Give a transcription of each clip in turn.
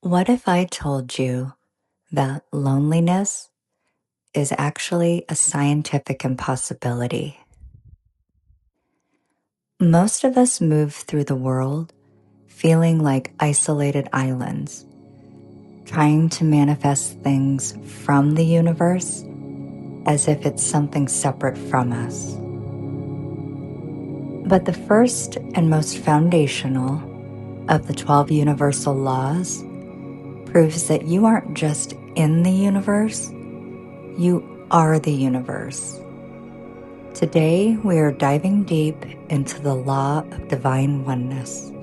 What if I told you that loneliness is actually a scientific impossibility? Most of us move through the world feeling like isolated islands, trying to manifest things from the universe as if it's something separate from us. But the first and most foundational of the 12 universal laws proves that you aren't just in the universe, you are the universe. Today, we are diving deep into the Law of Divine Oneness.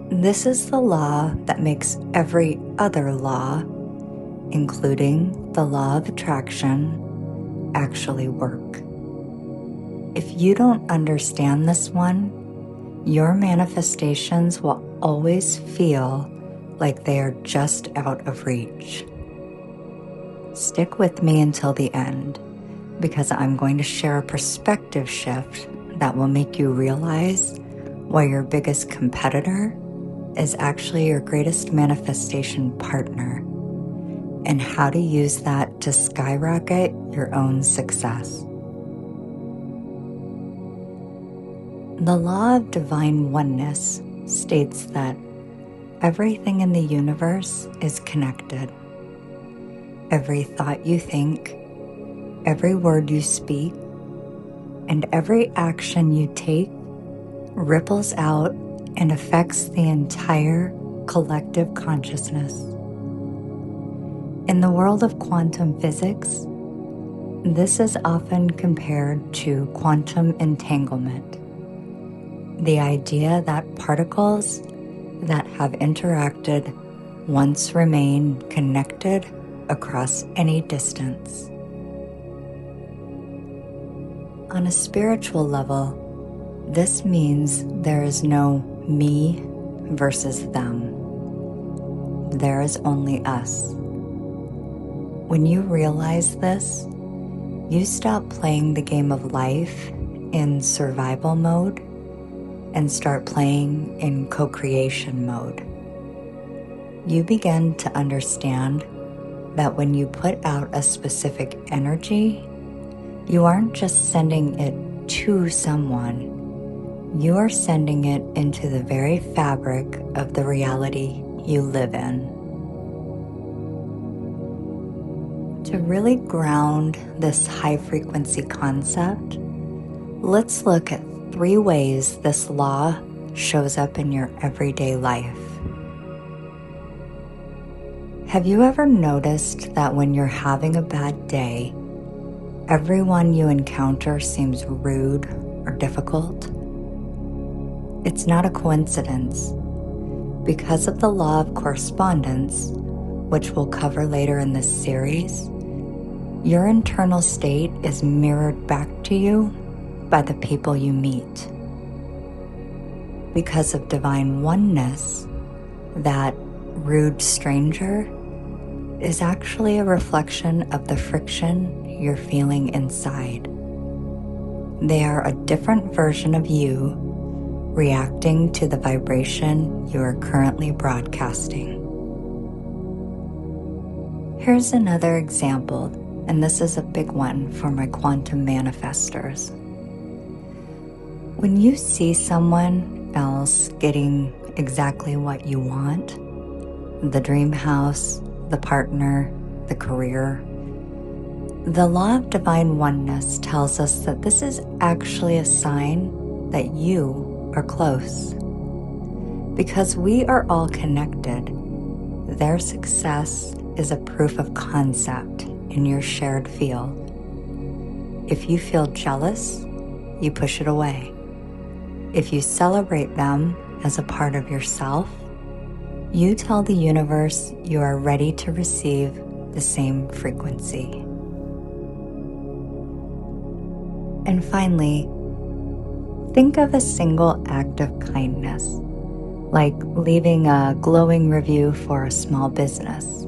This is the law that makes every other law, including the law of attraction, actually work. If you don't understand this one, your manifestations will always feel like they are just out of reach. Stick with me until the end, because I'm going to share a perspective shift that will make you realize why your biggest competitor is actually your greatest manifestation partner, and how to use that to skyrocket your own success. The Law of Divine Oneness states that everything in the universe is connected. Every thought you think, every word you speak, and every action you take ripples out and affects the entire collective consciousness. In the world of quantum physics, this is often compared to quantum entanglement, the idea that particles that have interacted once remain connected across any distance. On a spiritual level, this means there is no me versus them. There is only us. When you realize this, you stop playing the game of life in survival mode and start playing in co-creation mode. You begin to understand that when you put out a specific energy, you aren't just sending it to someone, you are sending it into the very fabric of the reality you live in. To really ground this high-frequency concept, let's look at 3 ways this law shows up in your everyday life. Have you ever noticed that when you're having a bad day, everyone you encounter seems rude or difficult? It's not a coincidence. Because of the law of correspondence, which we'll cover later in this series, your internal state is mirrored back to you by the people you meet. Because of divine oneness, that rude stranger is actually a reflection of the friction you're feeling inside. They are a different version of you reacting to the vibration you are currently broadcasting. Here's another example, and this is a big one for my quantum manifestors. When you see someone else getting exactly what you want, the dream house, the partner, the career, the law of divine oneness tells us that this is actually a sign that you are close. Because we are all connected, their success is a proof of concept in your shared field. If you feel jealous, you push it away. If you celebrate them as a part of yourself, you tell the universe you are ready to receive the same frequency. And finally, think of a single act of kindness, like leaving a glowing review for a small business.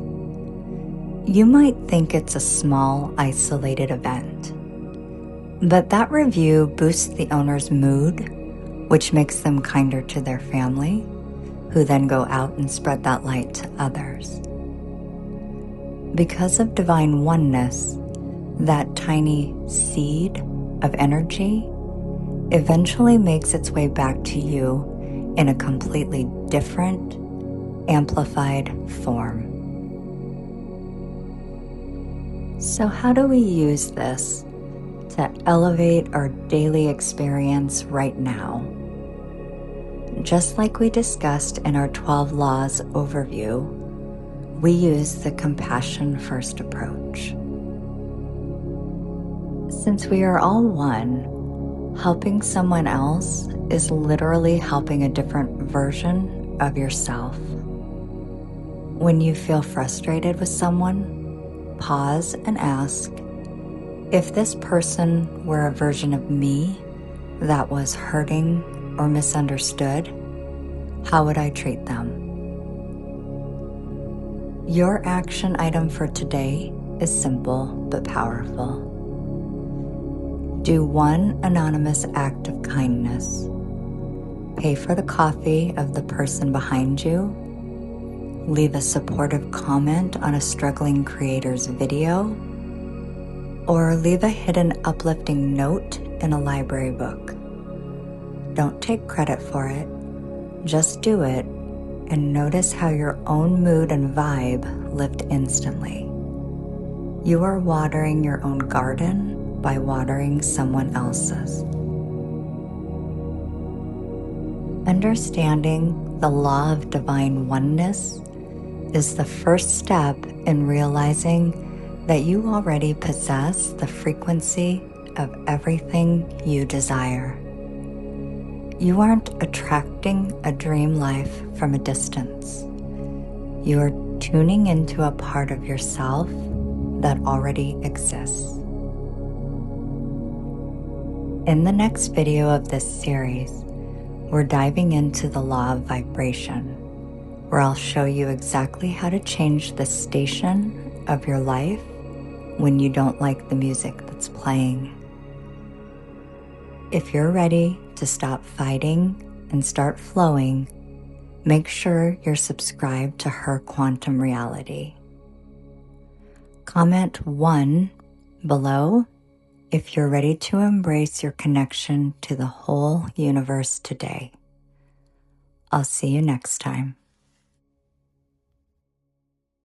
You might think it's a small, isolated event, but that review boosts the owner's mood which makes them kinder to their family, who then go out and spread that light to others. Because of divine oneness, that tiny seed of energy eventually makes its way back to you in a completely different, amplified form. So how do we use this to elevate our daily experience right now? Just like we discussed in our 12 Laws overview, we use the compassion first approach. Since we are all one, helping someone else is literally helping a different version of yourself. When you feel frustrated with someone, pause and ask, if this person were a version of me that was hurting or misunderstood, how would I treat them? Your action item for today is simple but powerful. Do one anonymous act of kindness. Pay for the coffee of the person behind you. Leave a supportive comment on a struggling creator's video. Or leave a hidden uplifting note in a library book. Don't take credit for it. Just do it and notice how your own mood and vibe lift instantly. You are watering your own garden by watering someone else's. Understanding the law of divine oneness is the first step in realizing that you already possess the frequency of everything you desire. You aren't attracting a dream life from a distance. You are tuning into a part of yourself that already exists. In the next video of this series, we're diving into the law of vibration, where I'll show you exactly how to change the station of your life when you don't like the music that's playing. If you're ready to stop fighting and start flowing, make sure you're subscribed to Her Quantum Reality. Comment 1 below if you're ready to embrace your connection to the whole universe today. I'll see you next time.